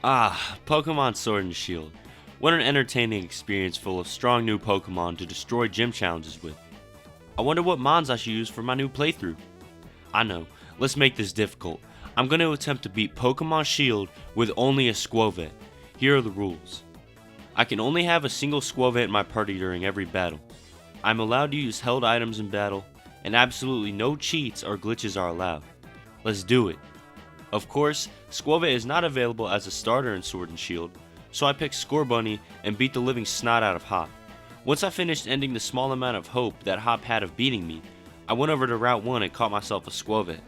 Pokemon Sword and Shield. What an entertaining experience full of strong new Pokemon to destroy gym challenges with. I wonder what mons I should use for my new playthrough. I know, let's make this difficult. I'm going to attempt to beat Pokemon Shield with only a Skwovet. Here are the rules. I can only have a single Skwovet in my party during every battle. I'm allowed to use held items in battle, and absolutely no cheats or glitches are allowed. Let's do it. Of course, Skwovet is not available as a starter in Sword and Shield, so I picked Scorbunny and beat the living snot out of Hop. Once I finished ending the small amount of hope that Hop had of beating me, I went over to Route 1 and caught myself a Skwovet.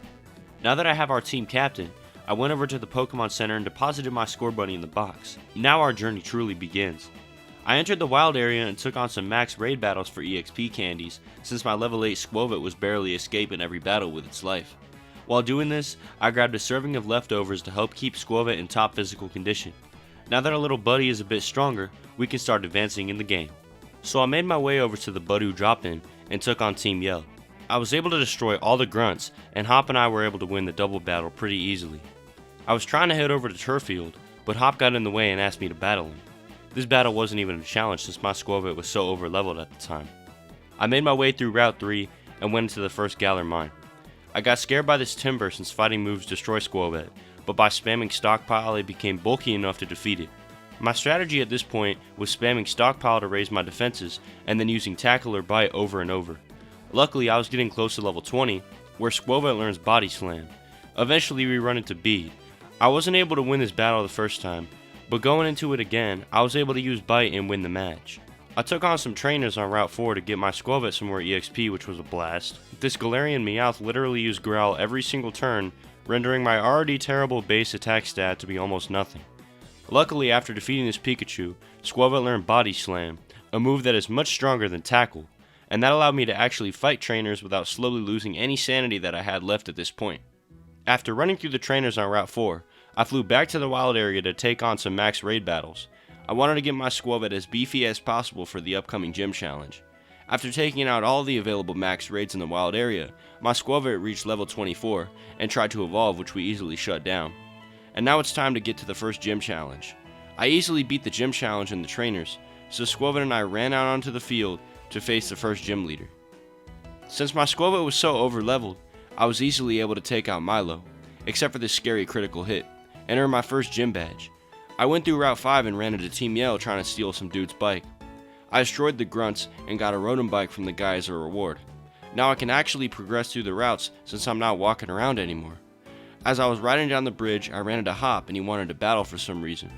Now that I have our team captain, I went over to the Pokemon Center and deposited my Scorbunny in the box. Now our journey truly begins. I entered the wild area and took on some max raid battles for EXP candies, since my level 8 Skwovet was barely escaping every battle with its life. While doing this, I grabbed a serving of leftovers to help keep Skwovet in top physical condition. Now that our little buddy is a bit stronger, we can start advancing in the game. So I made my way over to the Budew drop-in and took on Team Yell. I was able to destroy all the grunts, and Hop and I were able to win the double battle pretty easily. I was trying to head over to Turffield, but Hop got in the way and asked me to battle him. This battle wasn't even a challenge since my Skwovet was so over-leveled at the time. I made my way through Route 3 and went into the first Galar Mine. I got scared by this timber since fighting moves destroy Skwovet, but by spamming Stockpile it became bulky enough to defeat it. My strategy at this point was spamming Stockpile to raise my defenses and then using Tackle or Bite over and over. Luckily I was getting close to level 20, where Skwovet learns Body Slam. Eventually we run into Bead. I wasn't able to win this battle the first time, but going into it again, I was able to use Bite and win the match. I took on some trainers on Route 4 to get my Skwovet some more EXP, which was a blast. This Galarian Meowth literally used Growl every single turn, rendering my already terrible base attack stat to be almost nothing. Luckily, after defeating this Pikachu, Skwovet learned Body Slam, a move that is much stronger than Tackle, and that allowed me to actually fight trainers without slowly losing any sanity that I had left at this point. After running through the trainers on Route 4, I flew back to the wild area to take on some max raid battles. I wanted to get my Skwovet as beefy as possible for the upcoming gym challenge. After taking out all the available max raids in the wild area, my Skwovet reached level 24 and tried to evolve, which we easily shut down. And now it's time to get to the first gym challenge. I easily beat the gym challenge and the trainers, so Skwovet and I ran out onto the field to face the first gym leader. Since my Skwovet was so over-leveled, I was easily able to take out Milo, except for this scary critical hit, and earn my first gym badge. I went through Route 5 and ran into Team Yell trying to steal some dude's bike. I destroyed the grunts and got a Rotom bike from the guy as a reward. Now I can actually progress through the routes since I'm not walking around anymore. As I was riding down the bridge, I ran into Hop and he wanted to battle for some reason.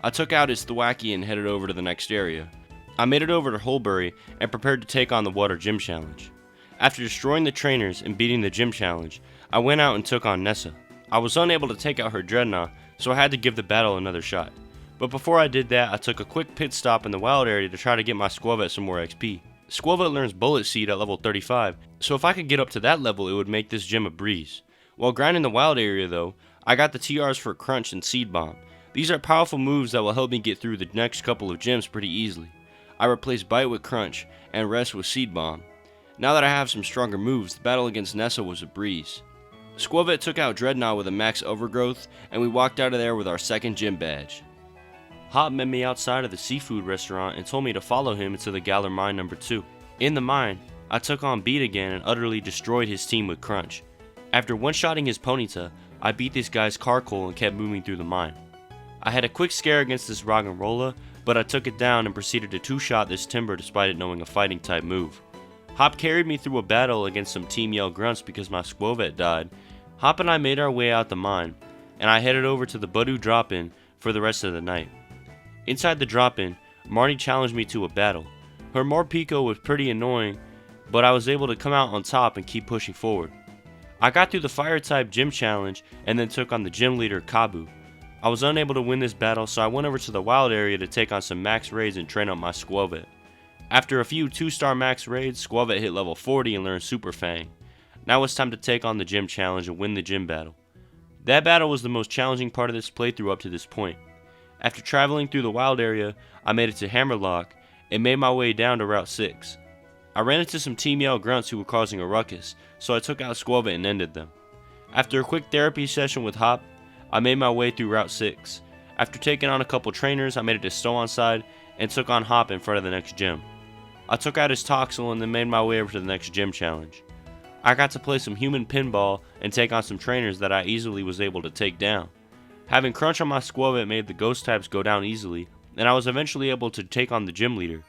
I took out his Thwackey and headed over to the next area. I made it over to Holbury and prepared to take on the Water Gym Challenge. After destroying the trainers and beating the gym challenge, I went out and took on Nessa. I was unable to take out her Dreadnought, so I had to give the battle another shot. But before I did that, I took a quick pit stop in the wild area to try to get my Skwovet some more XP. Skwovet learns Bullet Seed at level 35, so if I could get up to that level it would make this gym a breeze. While grinding the wild area though, I got the TRs for Crunch and Seed Bomb. These are powerful moves that will help me get through the next couple of gyms pretty easily. I replaced Bite with Crunch and Rest with Seed Bomb. Now that I have some stronger moves, the battle against Nessa was a breeze. Skwovet took out Dreadnought with a max overgrowth, and we walked out of there with our second gym badge. Hop met me outside of the seafood restaurant and told me to follow him into the Galar Mine number 2. In the mine, I took on Beat again and utterly destroyed his team with Crunch. After one-shotting his Ponyta, I beat this guy's Carkol and kept moving through the mine. I had a quick scare against this Roggenrola, but I took it down and proceeded to two-shot this Timber despite it knowing a fighting type move. Hop carried me through a battle against some Team Yell grunts because my Skwovet died. Hop and I made our way out the mine, and I headed over to the Budew drop-in for the rest of the night. Inside the drop-in, Marty challenged me to a battle. Her Morpeko was pretty annoying, but I was able to come out on top and keep pushing forward. I got through the Fire-type gym challenge and then took on the gym leader Kabu. I was unable to win this battle, so I went over to the wild area to take on some max raids and train up my Skwovet. After a few 2-star max raids, Skwovet hit level 40 and learned Super Fang. Now it's time to take on the gym challenge and win the gym battle. That battle was the most challenging part of this playthrough up to this point. After traveling through the wild area, I made it to Hammerlock and made my way down to Route 6. I ran into some Team Yell grunts who were causing a ruckus, so I took out Skwovet and ended them. After a quick therapy session with Hop, I made my way through Route 6. After taking on a couple trainers, I made it to Stow side and took on Hop in front of the next gym. I took out his Toxel and then made my way over to the next gym challenge. I got to play some human pinball and take on some trainers that I easily was able to take down. Having Crunch on my Skwovet made the ghost types go down easily, and I was eventually able to take on the gym leader.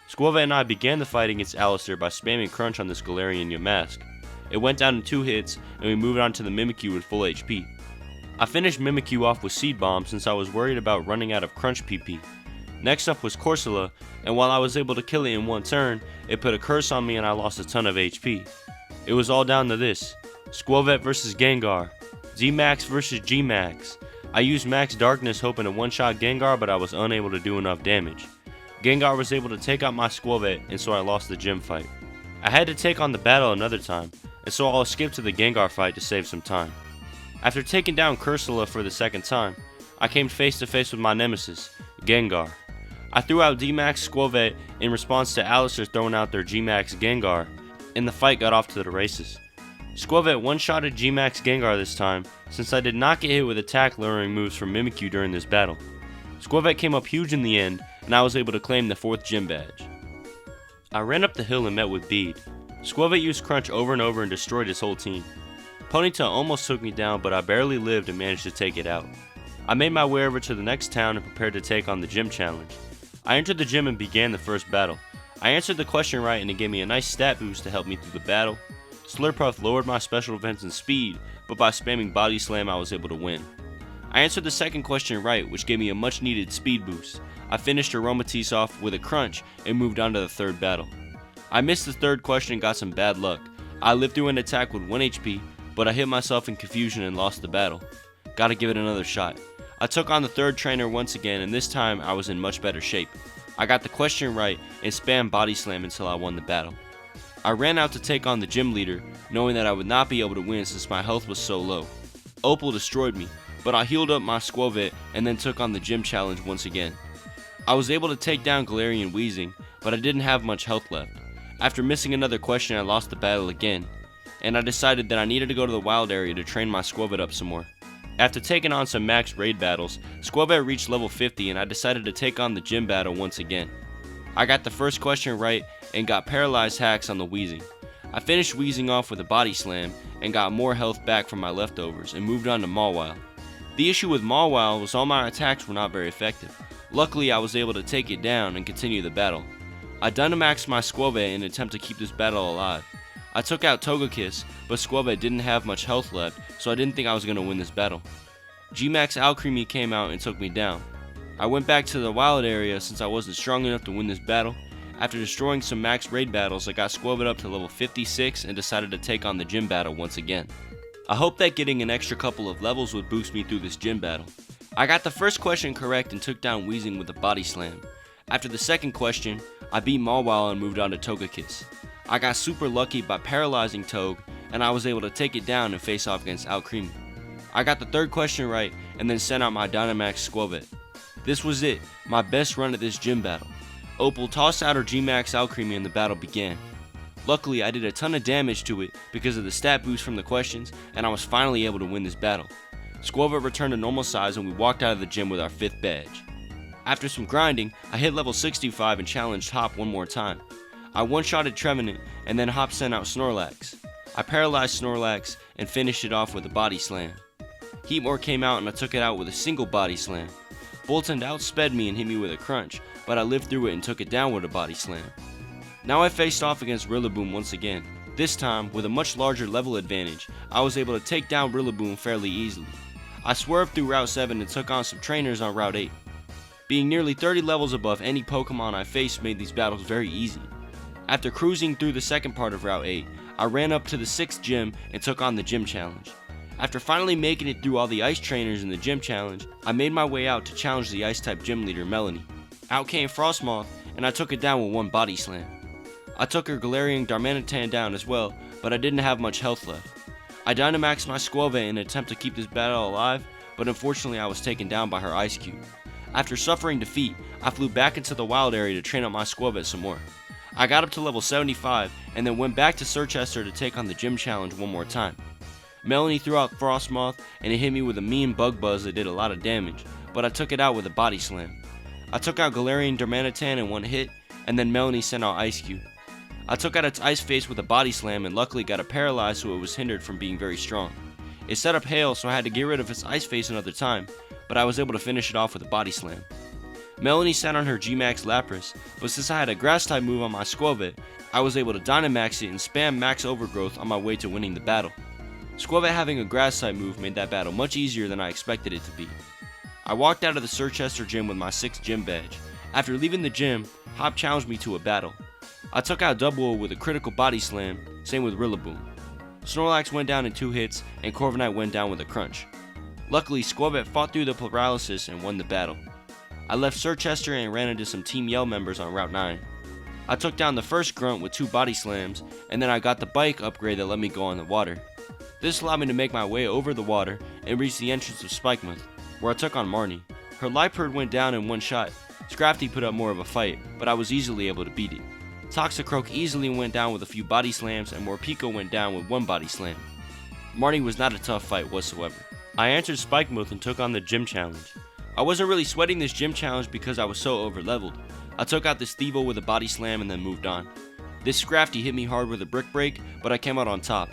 Skwovet and I began the fight against Alistair by spamming Crunch on this Galarian Yamask. It went down in 2 hits, and we moved on to the Mimikyu with full HP. I finished Mimikyu off with Seed Bomb since I was worried about running out of Crunch PP. Next up was Corsola, and while I was able to kill it in 1 turn, it put a curse on me and I lost a ton of HP. It was all down to this: Skwovet vs Gengar, Z-Max vs G-Max. I used Max Darkness hoping to one-shot Gengar, but I was unable to do enough damage. Gengar was able to take out my Skwovet, and so I lost the gym fight. I had to take on the battle another time, and so I'll skip to the Gengar fight to save some time. After taking down Corsola for the 2nd time, I came face to face with my nemesis, Gengar. I threw out D-Max Skwovet in response to Alistair throwing out their G-Max Gengar, and the fight got off to the races. Skwovet one-shotted G-Max Gengar this time, since I did not get hit with attack lowering moves from Mimikyu during this battle. Skwovet came up huge in the end, and I was able to claim the 4th gym badge. I ran up the hill and met with Bede. Skwovet used Crunch over and over and destroyed his whole team. Ponyta almost took me down, but I barely lived and managed to take it out. I made my way over to the next town and prepared to take on the gym challenge. I entered the gym and began the first battle. I answered the question right and it gave me a nice stat boost to help me through the battle. Slurpuff lowered my special defense and speed, but by spamming Body Slam I was able to win. I answered the second question right, which gave me a much needed speed boost. I finished Aromatisse off with a Crunch and moved on to the 3rd battle. I missed the 3rd question and got some bad luck. I lived through an attack with 1 HP, but I hit myself in confusion and lost the battle. Gotta give it another shot. I took on the 3rd trainer once again, and this time I was in much better shape. I got the question right and spammed Body Slam until I won the battle. I ran out to take on the gym leader, knowing that I would not be able to win since my health was so low. Opal destroyed me, but I healed up my Skwovet and then took on the gym challenge once again. I was able to take down Galarian Weezing, but I didn't have much health left. After missing another question, I lost the battle again, and I decided that I needed to go to the wild area to train my Skwovet up some more. After taking on some max raid battles, Skwovet reached level 50 and I decided to take on the gym battle once again. I got the first question right and got paralyzed hacks on the Weezing. I finished Weezing off with a Body Slam and got more health back from my leftovers and moved on to Mawile. The issue with Mawile was all my attacks were not very effective. Luckily I was able to take it down and continue the battle. I Dynamaxed my Skwovet in an attempt to keep this battle alive. I took out Togekiss, but Skwovet didn't have much health left, so I didn't think I was going to win this battle. G-Max Alcremie came out and took me down. I went back to the wild area since I wasn't strong enough to win this battle. After destroying some max raid battles, I got Skwovet up to level 56 and decided to take on the gym battle once again. I hope that getting an extra couple of levels would boost me through this gym battle. I got the first question correct and took down Weezing with a Body Slam. After the second question, I beat Mawile and moved on to Togekiss. I got super lucky by paralyzing Toge, and I was able to take it down and face off against Alcremie. I got the 3rd question right and then sent out my Dynamax Skwovet. This was it, my best run at this gym battle. Opal tossed out her G-Max Alcremie and the battle began. Luckily I did a ton of damage to it because of the stat boost from the questions, and I was finally able to win this battle. Skwovet returned to normal size and we walked out of the gym with our 5th badge. After some grinding, I hit level 65 and challenged Hop one more time. I one-shotted Trevenant, and then Hop sent out Snorlax. I paralyzed Snorlax and finished it off with a Body Slam. Heatmore came out and I took it out with a single Body Slam. Boltund outsped me and hit me with a Crunch, but I lived through it and took it down with a Body Slam. Now I faced off against Rillaboom once again. This time, with a much larger level advantage, I was able to take down Rillaboom fairly easily. I swerved through Route 7 and took on some trainers on Route 8. Being nearly 30 levels above any Pokemon I faced made these battles very easy. After cruising through the second part of Route 8, I ran up to the 6th gym and took on the gym challenge. After finally making it through all the ice trainers in the gym challenge, I made my way out to challenge the ice type gym leader Melony. Out came Frostmoth and I took it down with one Body Slam. I took her Galarian Darmanitan down as well, but I didn't have much health left. I Dynamaxed my Skwovet in an attempt to keep this battle alive, but unfortunately I was taken down by her Ice Cube. After suffering defeat, I flew back into the wild area to train up my Skwovet some more. I got up to level 75 and then went back to Sirchester to take on the gym challenge one more time. Melony threw out Frostmoth and it hit me with a mean bug buzz that did a lot of damage, but I took it out with a body slam. I took out Galarian Darmanitan in one hit, and then Melony sent out Ice Cube. I took out its Ice Face with a body slam and luckily got it paralyzed so it was hindered from being very strong. It set up Hail, so I had to get rid of its Ice Face another time, but I was able to finish it off with a body slam. Melony sat on her G-Max Lapras, but since I had a Grass-type move on my Skwovet, I was able to Dynamax it and spam Max Overgrowth on my way to winning the battle. Skwovet having a Grass-type move made that battle much easier than I expected it to be. I walked out of the Sirchester gym with my 6th gym badge. After leaving the gym, Hop challenged me to a battle. I took out Double with a critical body slam, same with Rillaboom. Snorlax went down in 2 hits, and Corviknight went down with a crunch. Luckily, Skwovet fought through the paralysis and won the battle. I left Sirchester and ran into some Team Yell members on Route 9. I took down the first Grunt with 2 body slams, and then I got the bike upgrade that let me go on the water. This allowed me to make my way over the water and reach the entrance of Spikemuth, where I took on Marnie. Her Liepard went down in one shot. Scrafty put up more of a fight, but I was easily able to beat it. Toxicroak easily went down with a few body slams, and Morpeko went down with 1 body slam. Marnie was not a tough fight whatsoever. I answered Spikemuth and took on the gym challenge. I wasn't really sweating this gym challenge because I was so over-leveled. I took out this Thievul with a body slam and then moved on. This Scrafty hit me hard with a Brick Break, but I came out on top.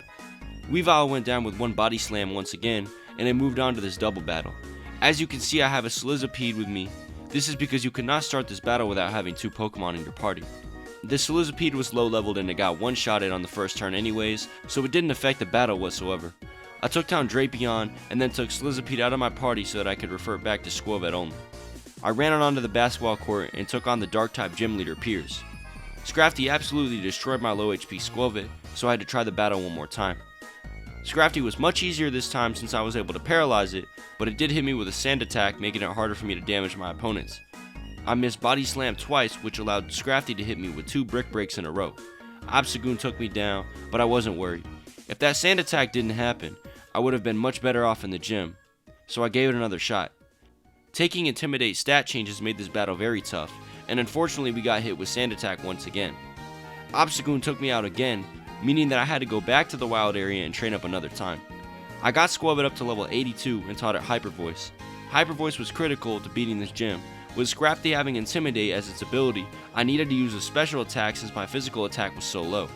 Weavile went down with 1 body slam once again, and then moved on to this double battle. As you can see, I have a Sizzlipede with me. This is because you could not start this battle without having 2 Pokemon in your party. This Sizzlipede was low leveled and it got one-shotted on the first turn anyways, so it didn't affect the battle whatsoever. I took down Drapion and then took Sizzlipede out of my party so that I could revert back to Skwovet only. I ran out onto the basketball court and took on the Dark-type gym leader Piers. Scrafty absolutely destroyed my low HP Skwovet, so I had to try the battle one more time. Scrafty was much easier this time since I was able to paralyze it, but it did hit me with a sand attack, making it harder for me to damage my opponents. I missed Body Slam twice, which allowed Scrafty to hit me with 2 Brick Breaks in a row. Obstagoon took me down, but I wasn't worried. If that sand attack didn't happen, I would have been much better off in the gym, so I gave it another shot. Taking Intimidate stat changes made this battle very tough, and unfortunately we got hit with sand attack once again. Obstagoon took me out again, meaning that I had to go back to the wild area and train up another time. I got Skwovet up to level 82 and taught it Hyper Voice. Hyper Voice was critical to beating this gym. With Scrafty having Intimidate as its ability, I needed to use a special attack since my physical attack was so low.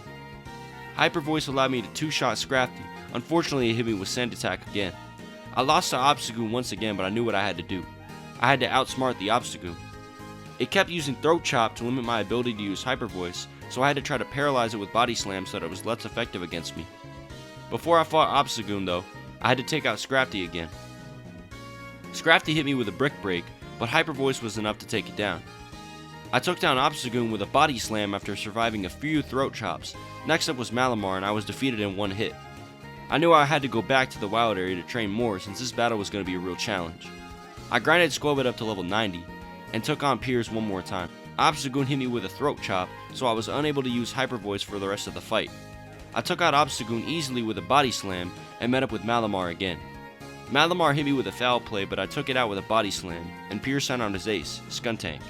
Hyper Voice allowed me to 2-shot Scrafty. Unfortunately, it hit me with Sand Attack again. I lost to Obstagoon once again, but I knew what I had to do. I had to outsmart the Obstagoon. It kept using Throat Chop to limit my ability to use Hyper Voice, so I had to try to paralyze it with Body Slam so that it was less effective against me. Before I fought Obstagoon though, I had to take out Scrafty again. Scrafty hit me with a Brick Break, but Hyper Voice was enough to take it down. I took down Obstagoon with a Body Slam after surviving a few Throat Chops. Next up was Malamar and I was defeated in 1 hit. I knew I had to go back to the wild area to train more since this battle was going to be a real challenge. I grinded Skwovet up to level 90 and took on Piers one more time. Obstagoon hit me with a Throat Chop, so I was unable to use Hyper Voice for the rest of the fight. I took out Obstagoon easily with a Body Slam and met up with Malamar again. Malamar hit me with a Foul Play, but I took it out with a Body Slam, and Piers sent on his ace, Skuntank.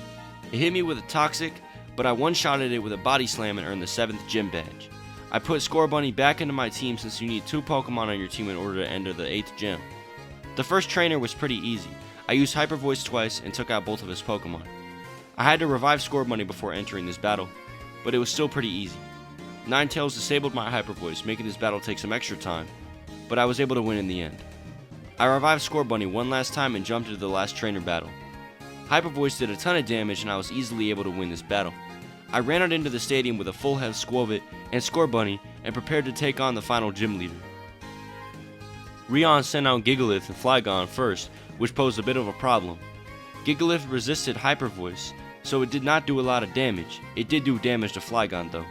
It hit me with a Toxic, but I one-shotted it with a Body Slam and earned the 7th Gym Badge. I put Scorbunny back into my team since you need 2 Pokemon on your team in order to enter the 8th gym. The first trainer was pretty easy. I used Hyper Voice twice and took out both of his Pokemon. I had to revive Scorbunny before entering this battle, but it was still pretty easy. Ninetales disabled my Hyper Voice, making this battle take some extra time, but I was able to win in the end. I revived Scorbunny one last time and jumped into the last trainer battle. Hyper Voice did a ton of damage and I was easily able to win this battle. I ran out into the stadium with a full health Skwovet and Scorbunny and prepared to take on the final gym leader. Rion sent out Gigalith and Flygon first, which posed a bit of a problem. Gigalith resisted Hyper Voice, so it did not do a lot of damage. It did do damage to Flygon though.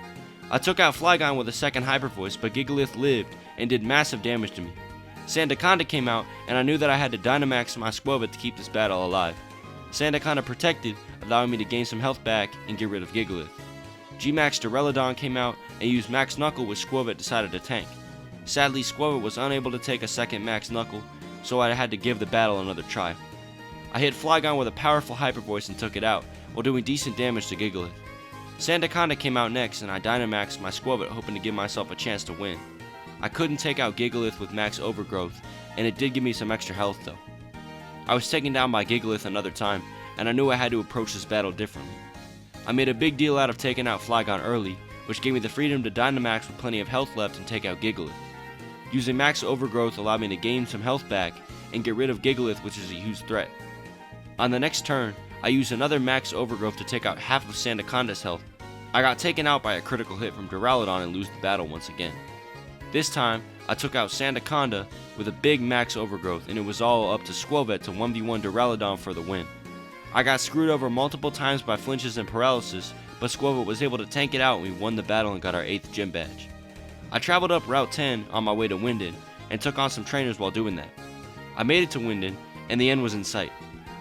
I took out Flygon with a second Hyper Voice, but Gigalith lived and did massive damage to me. Sandaconda came out, and I knew that I had to Dynamax my Skwovet to keep this battle alive. Sandaconda protected, allowing me to gain some health back and get rid of Gigalith. G-Max Duraludon came out and used Max Knuckle, which Skwovet decided to tank. Sadly, Skwovet was unable to take a second Max Knuckle, so I had to give the battle another try. I hit Flygon with a powerful Hyper Voice and took it out, while doing decent damage to Gigalith. Sandaconda came out next, and I Dynamaxed my Skwovet hoping to give myself a chance to win. I couldn't take out Gigalith with Max Overgrowth, and it did give me some extra health though. I was taken down by Gigalith another time, and I knew I had to approach this battle differently. I made a big deal out of taking out Flygon early, which gave me the freedom to Dynamax with plenty of health left and take out Gigalith. Using Max Overgrowth allowed me to gain some health back and get rid of Gigalith, which is a huge threat. On the next turn, I used another Max Overgrowth to take out half of Sandaconda's health. I got taken out by a critical hit from Duraludon and lose the battle once again. This time, I took out Sandaconda with a big Max Overgrowth, and it was all up to Skwovet to 1v1 Duraludon for the win. I got screwed over multiple times by flinches and paralysis, but Skwovet was able to tank it out and we won the battle and got our 8th gym badge. I traveled up Route 10 on my way to Winden and took on some trainers while doing that. I made it to Winden, and the end was in sight.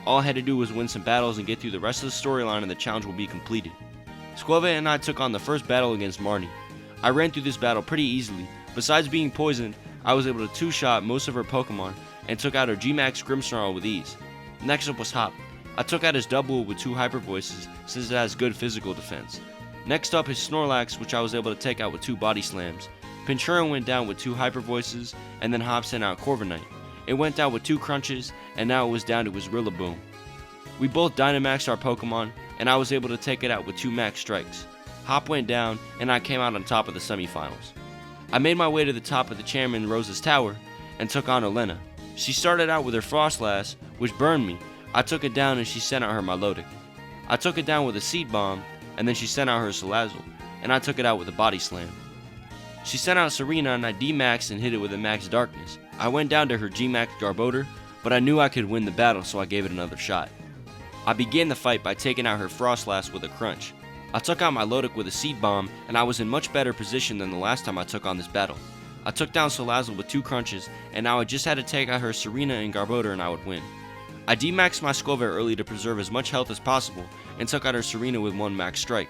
All I had to do was win some battles and get through the rest of the storyline and the challenge will be completed. Skwovet and I took on the first battle against Marnie. I ran through this battle pretty easily. Besides being poisoned, I was able to two-shot most of her Pokemon and took out her G-Max Grimmsnarl with ease. Next up was Hop. I took out his double with 2 Hyper Voices since it has good physical defense. Next up is Snorlax, which I was able to take out with 2 Body Slams. Pinchura went down with 2 Hyper Voices, and then Hop sent out Corviknight. It went down with 2 Crunches, and now it was down to his Rillaboom. We both Dynamaxed our Pokemon, and I was able to take it out with 2 Max Strikes. Hop went down, and I came out on top of the semifinals. I made my way to the top of the Chairman Rose's tower, and took on Olena. She started out with her Frostlass, which burned me. I took it down and she sent out her Milotic. I took it down with a Seed Bomb, and then she sent out her Salazzle, and I took it out with a Body Slam. She sent out Serena and I D-Maxed and hit it with a Max Darkness. I went down to her G-Max Garbodor, but I knew I could win the battle, so I gave it another shot. I began the fight by taking out her Frostlass with a Crunch. I took out Milotic with a Seed Bomb, and I was in much better position than the last time I took on this battle. I took down Salazzle with 2 Crunches, and now I just had to take out her Serena and Garbodor and I would win. I D-Maxed my Skwovet early to preserve as much health as possible, and took out her Serena with 1 Max Strike.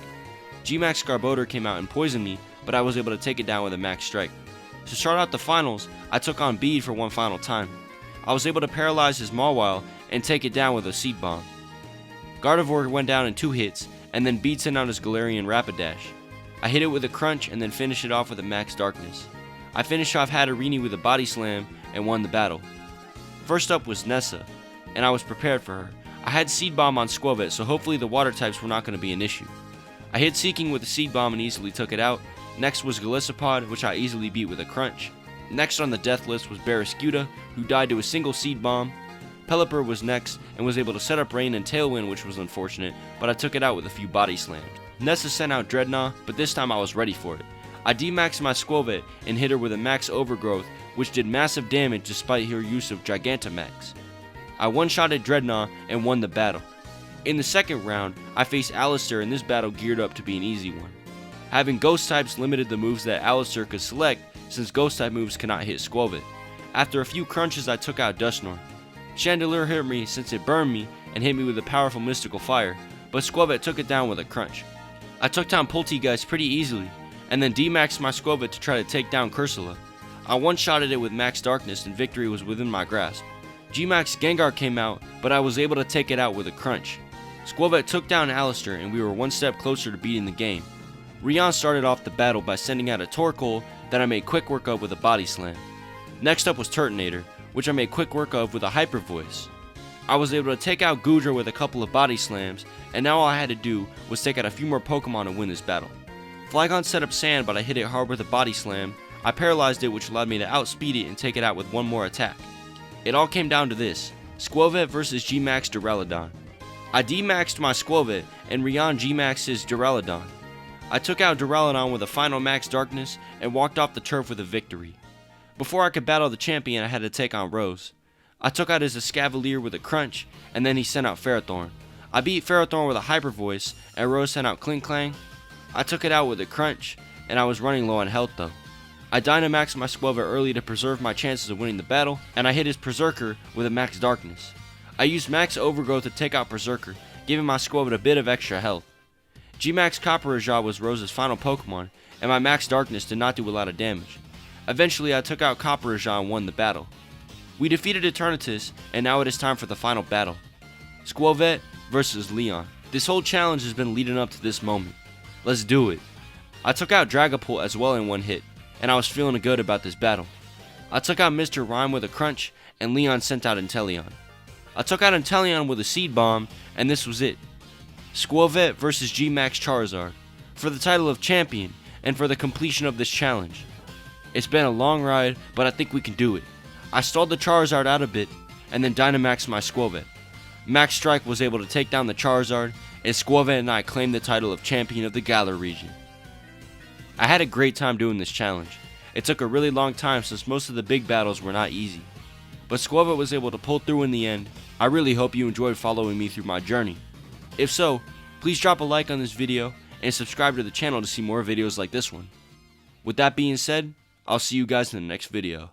G-Max Garbodor came out and poisoned me, but I was able to take it down with a Max Strike. To start out the finals, I took on Bede for one final time. I was able to paralyze his Mawile and take it down with a Seed Bomb. Gardevoir went down in 2 hits, and then Bede sent out his Galarian Rapidash. I hit it with a Crunch and then finished it off with a Max Darkness. I finished off Hatterene with a Body Slam and won the battle. First up was Nessa, and I was prepared for her. I had Seed Bomb on Skwovet, so hopefully the water types were not going to be an issue. I hit Seeking with a Seed Bomb and easily took it out. Next was Golisopod, which I easily beat with a Crunch. Next on the death list was Barraskewda, who died to a single Seed Bomb. Pelipper was next and was able to set up Rain and Tailwind, which was unfortunate, but I took it out with a few Body Slams. Nessa sent out Dreadnought, but this time I was ready for it. I D-Maxed my Skwovet and hit her with a Max Overgrowth, which did massive damage despite her use of Gigantamax. I one-shotted Dreadnought and won the battle. In the second round, I faced Alistair, and this battle geared up to be an easy one. Having Ghost types limited the moves that Alistair could select, since Ghost type moves cannot hit Skwovet. After a few Crunches, I took out Dusknoir. Chandelure hurt me since it burned me and hit me with a powerful Mystical Fire, but Skwovet took it down with a Crunch. I took down Poltegeist pretty easily, and then D-Maxed my Skwovet to try to take down Cursula. I one-shotted it with Max Darkness and victory was within my grasp. G-Max Gengar came out, but I was able to take it out with a Crunch. Skwovet took down Alistair and we were one step closer to beating the game. Rion started off the battle by sending out a Torkoal that I made quick work of with a Body Slam. Next up was Turtonator, which I made quick work of with a Hyper Voice. I was able to take out Goodra with a couple of Body Slams, and now all I had to do was take out a few more Pokemon and win this battle. Flygon set up Sand, but I hit it hard with a Body Slam. I paralyzed it, which allowed me to outspeed it and take it out with one more attack. It all came down to this: Skwovet versus G-Max Duraludon. I D-Maxed my Skwovet, and Rion G-Maxed his Duraludon. I took out Duraludon with a final Max Darkness and walked off the turf with a victory. Before I could battle the champion, I had to take on Rose. I took out his Escavalier with a Crunch, and then he sent out Ferrothorn. I beat Ferrothorn with a Hyper Voice, and Rose sent out Klinklang. I took it out with a Crunch, and I was running low on health though. I Dynamaxed my Skwovet early to preserve my chances of winning the battle, and I hit his Berserker with a Max Darkness. I used Max Overgrowth to take out Berserker, giving my Skwovet a bit of extra health. G-Max Copperajah was Rose's final Pokemon, and my Max Darkness did not do a lot of damage. Eventually, I took out Copperajah and won the battle. We defeated Eternatus, and now it is time for the final battle. Skwovet versus Leon. This whole challenge has been leading up to this moment. Let's do it. I took out Dragapult as well in one hit, and I was feeling good about this battle. I took out Mr. Rhyme with a Crunch, and Leon sent out Inteleon. I took out Inteleon with a Seed Bomb, and this was it. Skwovet versus G-Max Charizard, for the title of champion, and for the completion of this challenge. It's been a long ride, but I think we can do it. I stalled the Charizard out a bit, and then Dynamaxed my Skwovet. Max Strike was able to take down the Charizard, and Skwovet and I claimed the title of champion of the Galar region. I had a great time doing this challenge. It took a really long time since most of the big battles were not easy. But Skwovet was able to pull through in the end. I really hope you enjoyed following me through my journey. If so, please drop a like on this video and subscribe to the channel to see more videos like this one. With that being said, I'll see you guys in the next video.